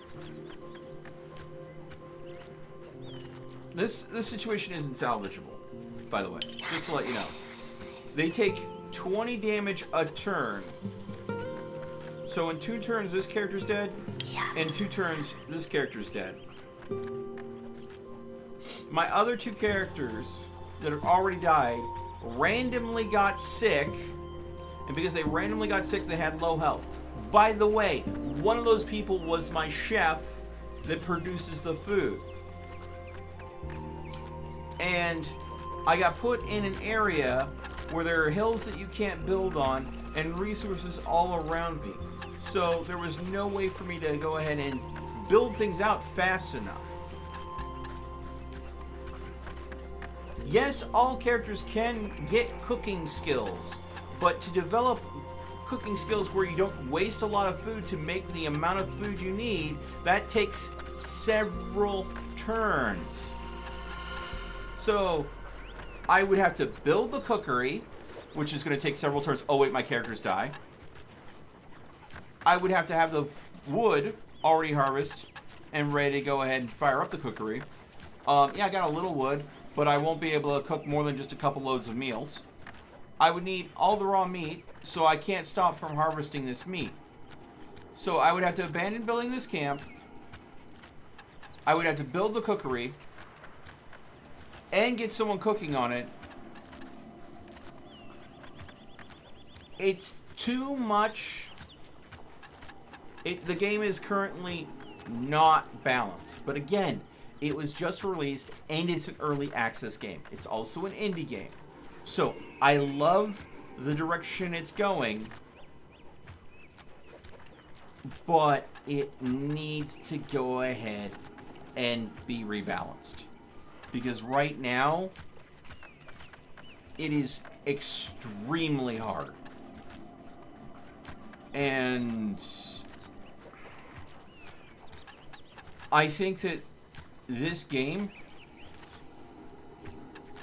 this situation isn't salvageable, by the way, just to let you know. They take 20 damage a turn. So in 2 turns, this character's dead. In 2 turns, this character's dead. My other 2 characters that have already died randomly got sick. And because they randomly got sick, they had low health. By the way, one of those people was my chef that produces the food. And I got put in an area where there are hills that you can't build on and resources all around me. So there was no way for me to go ahead and build things out fast enough. Yes, all characters can get cooking skills, but to develop cooking skills where you don't waste a lot of food to make the amount of food you need, that takes several turns. So I would have to build the cookery, which is going to take several turns. Oh wait, my characters die. I would have to have the wood already harvested and ready to go ahead and fire up the cookery. Yeah, I got a little wood, but I won't be able to cook more than just a couple loads of meals. I would need all the raw meat, so I can't stop from harvesting this meat. So I would have to abandon building this camp. I would have to build the cookery and get someone cooking on it. It's too much. The game is currently not balanced. But again, it was just released and it's an early access game. It's also an indie game. So I love the direction it's going, but it needs to go ahead and be rebalanced. Because right now, it is extremely hard. And I think that this game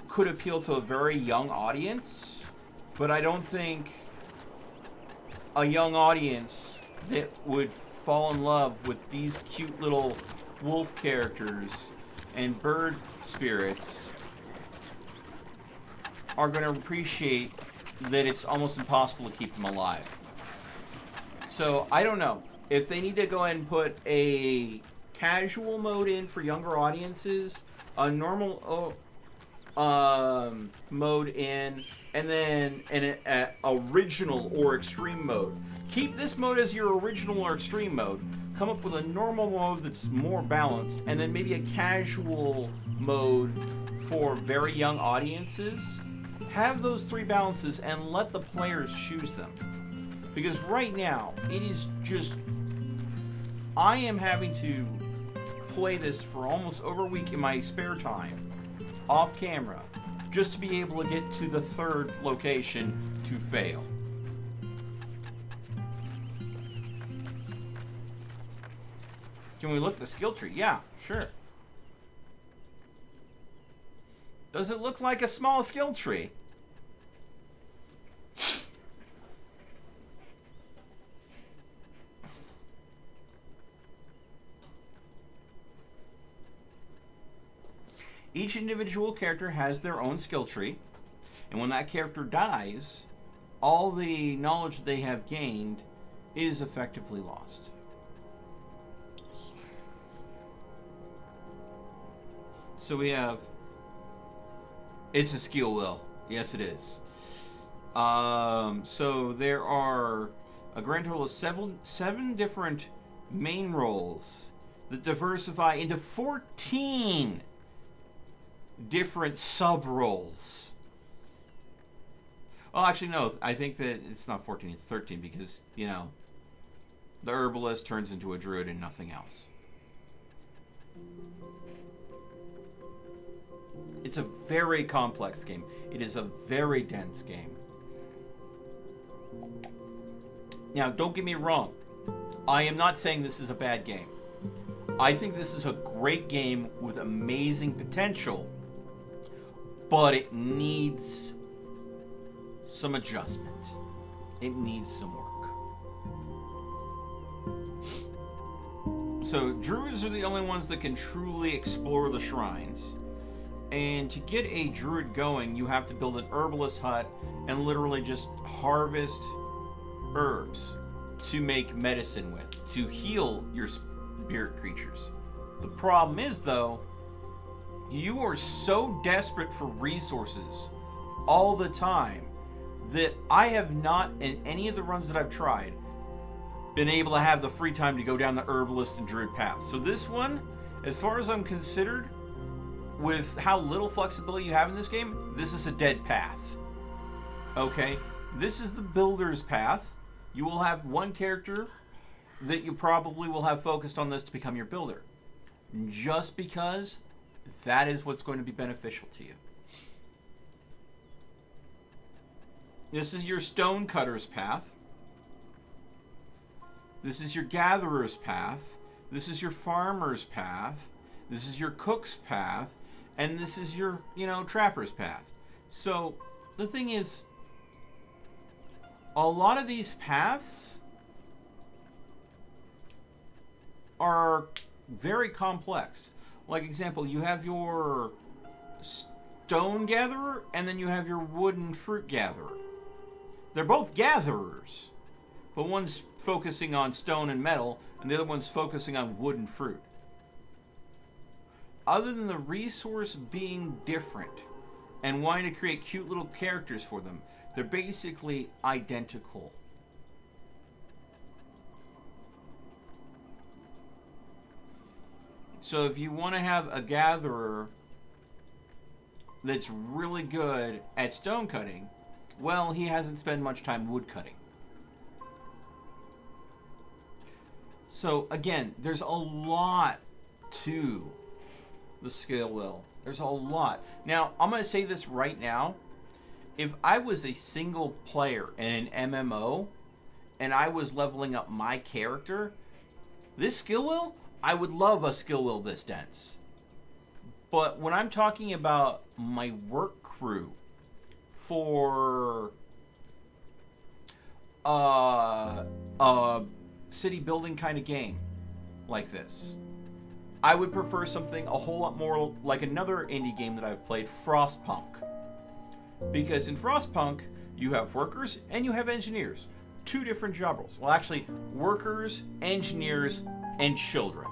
could appeal to a very young audience, but I don't think a young audience that would fall in love with these cute little wolf characters and bird spirits are going to appreciate that it's almost impossible to keep them alive. So, I don't know. If they need to go ahead and put a casual mode in for younger audiences, a normal mode in, and then an original or extreme mode. Keep this mode as your original or extreme mode. Come up with a normal mode that's more balanced, and then maybe a casual mode for very young audiences. Have those three balances and let the players choose them. Because right now, it is just... I am having to play this for almost over a week in my spare time, off camera, just to be able to get to the third location to fail. Can we look at the skill tree? Yeah, sure. Does it look like a small skill tree? Each individual character has their own skill tree, and when that character dies, all the knowledge that they have gained is effectively lost. So we have... It's a skill wheel. Yes, it is. So there are a grand total of seven different main roles that diversify into 14 different sub-roles. Oh, actually, no. I think that it's not 14, it's 13 because, you know, the herbalist turns into a druid and nothing else. It's a very complex game. It is a very dense game. Now, don't get me wrong. I am not saying this is a bad game. I think this is a great game with amazing potential, but it needs some adjustment. It needs some work. So, druids are the only ones that can truly explore the shrines. And to get a druid going, you have to build an herbalist hut and literally just harvest herbs to make medicine with, to heal your spirit creatures. The problem is, though, you are so desperate for resources all the time that I have not, in any of the runs that I've tried, been able to have the free time to go down the herbalist and druid path. So this one, as far as I'm considered, with how little flexibility you have in this game, this is a dead path. Okay? This is the builder's path. You will have one character that you probably will have focused on this to become your builder. Just because that is what's going to be beneficial to you. This is your stonecutter's path. This is your gatherer's path. This is your farmer's path. This is your cook's path. And this is your, trapper's path. So, the thing is, a lot of these paths are very complex. Like, example, you have your stone gatherer, and then you have your wooden fruit gatherer. They're both gatherers, but one's focusing on stone and metal, and the other one's focusing on wood and fruit. Other than the resource being different and wanting to create cute little characters for them, they're basically identical. So if you want to have a gatherer that's really good at stone cutting, well, he hasn't spent much time wood cutting. So again, there's a lot to the skill wheel. There's a lot. Now, I'm going to say this right now. If I was a single player in an MMO and I was leveling up my character, this skill wheel, I would love a skill wheel this dense. But when I'm talking about my work crew for a city building kind of game like this, I would prefer something a whole lot more like another indie game that I've played, Frostpunk. Because in Frostpunk, you have workers and you have engineers. Two different job roles. Well, actually, workers, engineers, and children.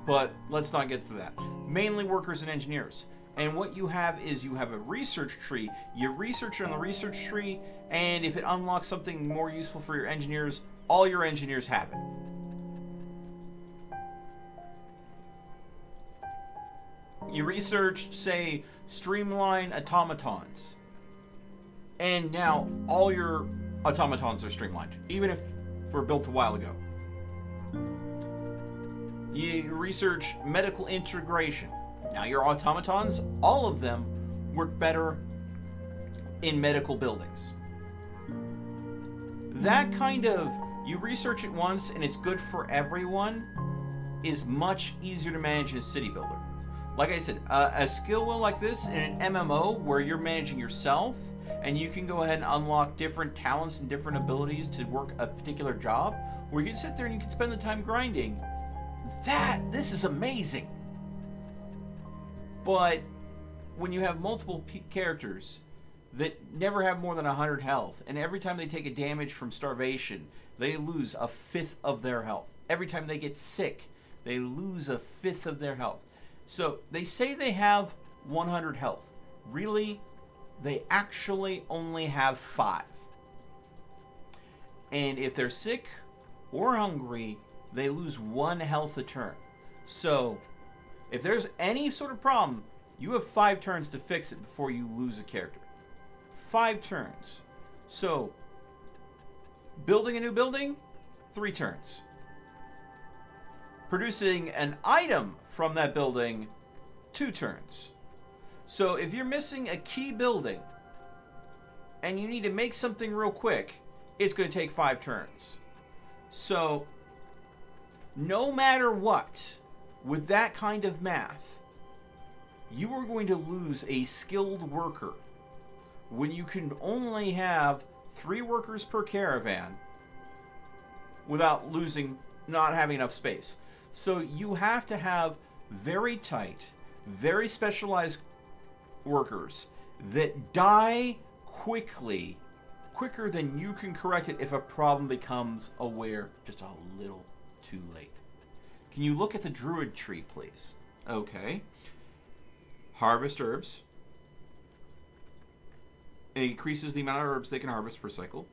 But let's not get to that. Mainly workers and engineers. And what you have is you have a research tree. You research on the research tree, and if it unlocks something more useful for your engineers, all your engineers have it. You researched, say, streamline automatons. And now all your automatons are streamlined, even if were built a while ago. You research medical integration. Now your automatons, all of them, work better in medical buildings. That kind of, you research it once and it's good for everyone, is much easier to manage as a city builder. Like I said, a skill wheel like this in an MMO where you're managing yourself and you can go ahead and unlock different talents and different abilities to work a particular job, where you can sit there and you can spend the time grinding. This is amazing. But when you have multiple characters that never have more than 100 health, and every time they take a damage from starvation, they lose a fifth of their health. Every time they get sick, they lose a fifth of their health. So they say they have 100 health. Really, they actually only have 5. And if they're sick or hungry, they lose 1 health a turn. So if there's any sort of problem, you have 5 turns to fix it before you lose a character. 5 turns. So building a new building, 3 turns. Producing an item from that building, 2 turns. So if you're missing a key building and you need to make something real quick, it's going to take 5 turns. So no matter what, with that kind of math, you are going to lose a skilled worker when you can only have 3 workers per caravan without not having enough space. So you have to have very tight, very specialized workers that die quickly, quicker than you can correct it if a problem becomes aware just a little too late. Can you look at the druid tree, please? Okay. Harvest herbs. It increases the amount of herbs they can harvest per cycle.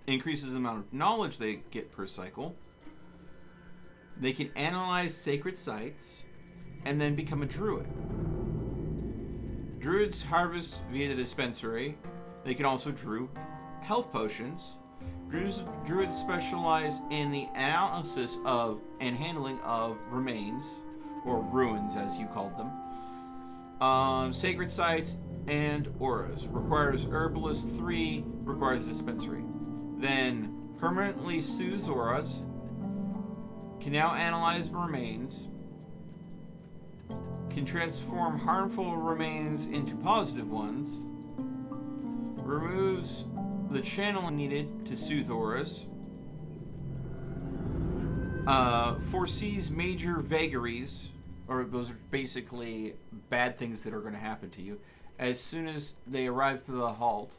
Increases the amount of knowledge they get per cycle. They can analyze sacred sites and then become a druid. Druids harvest via the dispensary. They can also brew health potions. Druids specialize in the analysis of and handling of remains, or ruins as you called them. Sacred sites and auras. Requires herbalist 3, requires a dispensary. Then permanently soothes auras. Can now analyze remains. Can transform harmful remains into positive ones. Removes the channel needed to soothe auras. Foresees major vagaries, or those are basically bad things that are going to happen to you, as soon as they arrive to the halt.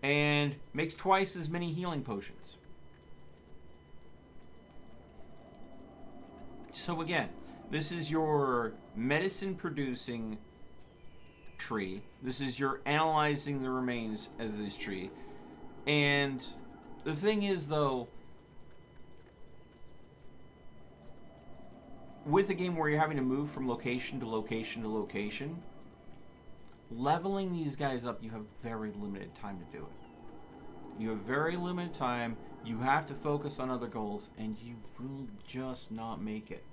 And makes twice as many healing potions. So again, this is your medicine producing tree. This is your analyzing the remains as this tree. And the thing is, though, with a game where you're having to move from location to location to location, leveling these guys up, you have very limited time to do it. You have very limited time. You have to focus on other goals, and you will just not make it.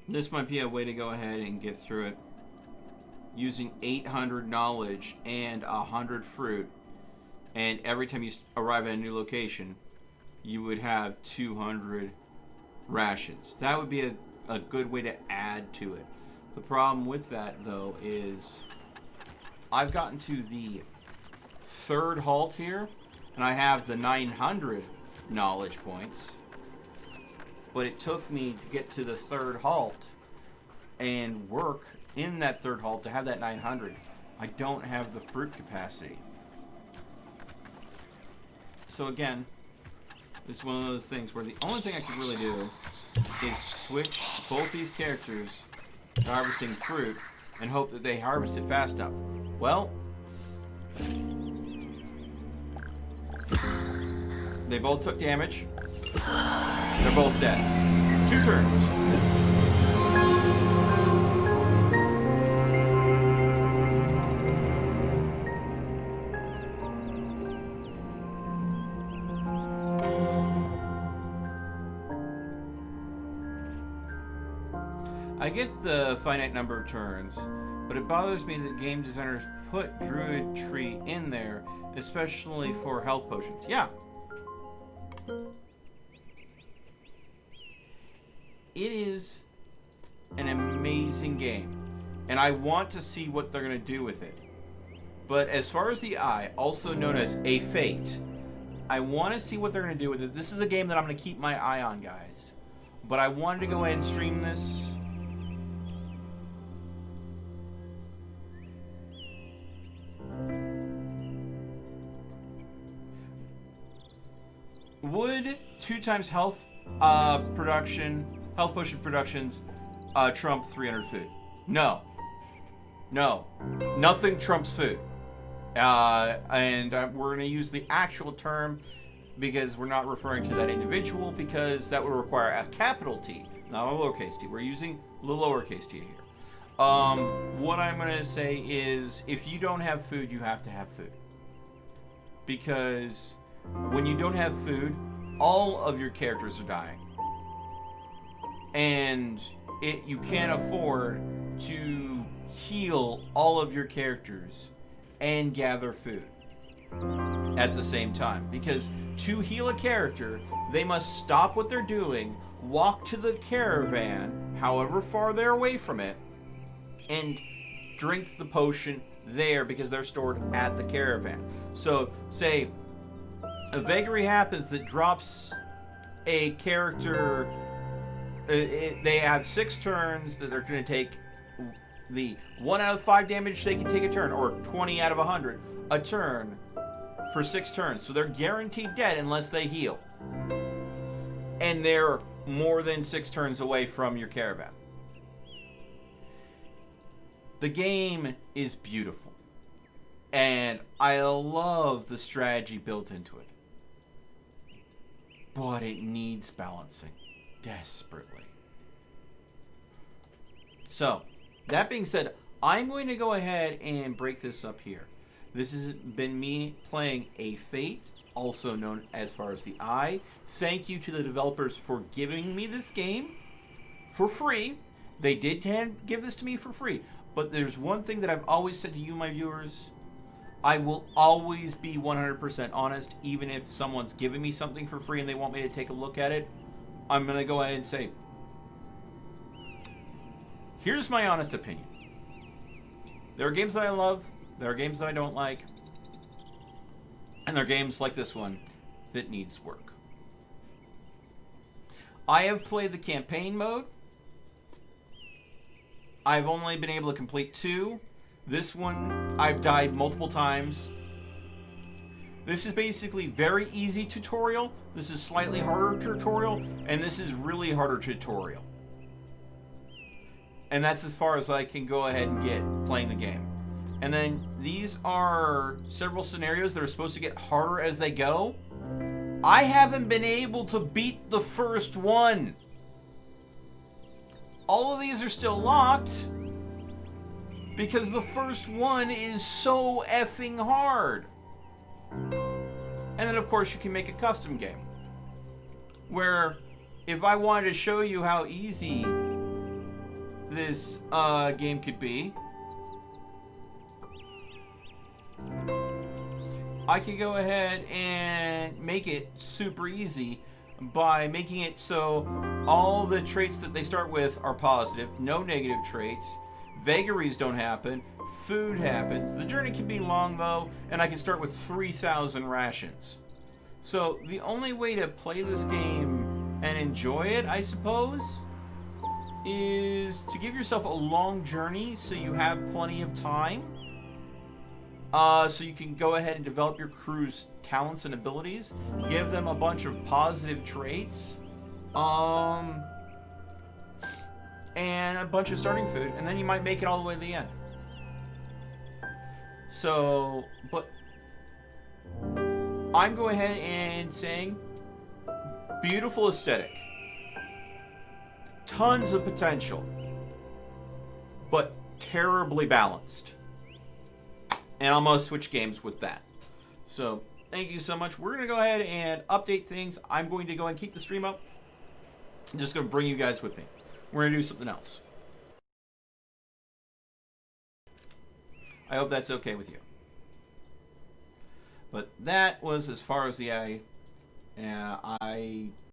This might be a way to go ahead and get through it. Using 800 knowledge and 100 fruit, and every time you arrive at a new location, you would have 200 rations. That would be a good way to add to it. The problem with that, though, is I've gotten to the third halt here, and I have the 900 knowledge points, but it took me to get to the third halt and work in that third halt to have that 900. I don't have the fruit capacity. So again, this is one of those things where the only thing I could really do is switch both these characters to harvesting fruit and hope that they harvest it fast enough. Well, they both took damage. They're both dead. 2 turns. I get the finite number of turns, but it bothers me that game designers put Druid Tree in there, especially for health potions. Yeah. It is an amazing game, and I want to see what they're going to do with it. But as far as the Eye, also known as A Fate, I want to see what they're going to do with it. This is a game that I'm going to keep my eye on, guys. But I wanted to go ahead and stream this. Would 2 times health potion productions trump 300 food? No. No. Nothing trumps food. And we're going to use the actual term because we're not referring to that individual, because that would require a capital T, not a lowercase t. We're using the lowercase t here. What I'm going to say is, if you don't have food, you have to have food. Because when you don't have food, all of your characters are dying. And you can't afford to heal all of your characters and gather food at the same time. Because to heal a character, they must stop what they're doing, walk to the caravan, however far they're away from it, and drink the potion there because they're stored at the caravan. So, say a vagary happens that drops a character. They have 6 turns that they're going to take the 1 out of 5 damage they can take a turn, or 20 out of 100 a turn for 6 turns. So they're guaranteed dead unless they heal. And they're more than 6 turns away from your caravan. The game is beautiful. And I love the strategy built into it. But it needs balancing desperately. So, that being said, I'm going to go ahead and break this up here. This has been me playing A Fate, also known as far as the Eye. Thank you to the developers for giving me this game for free. They did give this to me for free. But there's one thing that I've always said to you, my viewers. I will always be 100% honest, even if someone's giving me something for free and they want me to take a look at it. I'm going to go ahead and say, here's my honest opinion. There are games that I love, there are games that I don't like, and there are games like this one that needs work. I have played the campaign mode. I've only been able to complete 2. This one, I've died multiple times. This is basically very easy tutorial. This is slightly harder tutorial. And this is really harder tutorial. And that's as far as I can go ahead and get playing the game. And then these are several scenarios that are supposed to get harder as they go. I haven't been able to beat the first one. All of these are still locked because the first one is so effing hard. And then, of course, you can make a custom game where if I wanted to show you how easy this game could be, I could go ahead and make it super easy by making it so all the traits that they start with are positive, no negative traits, vagaries don't happen, food happens. The journey can be long though, and I can start with 3,000 rations. So the only way to play this game and enjoy it, I suppose, is to give yourself a long journey so you have plenty of time. So you can go ahead and develop your crew's talents and abilities, give them a bunch of positive traits, and a bunch of starting food, and then you might make it all the way to the end. So, but I'm going ahead and saying beautiful aesthetic, tons of potential, but terribly balanced. And I'm going to switch games with that. So, thank you so much. We're going to go ahead and update things. I'm going to go and keep the stream up. I'm just going to bring you guys with me. We're going to do something else. I hope that's okay with you. But that was as far as the I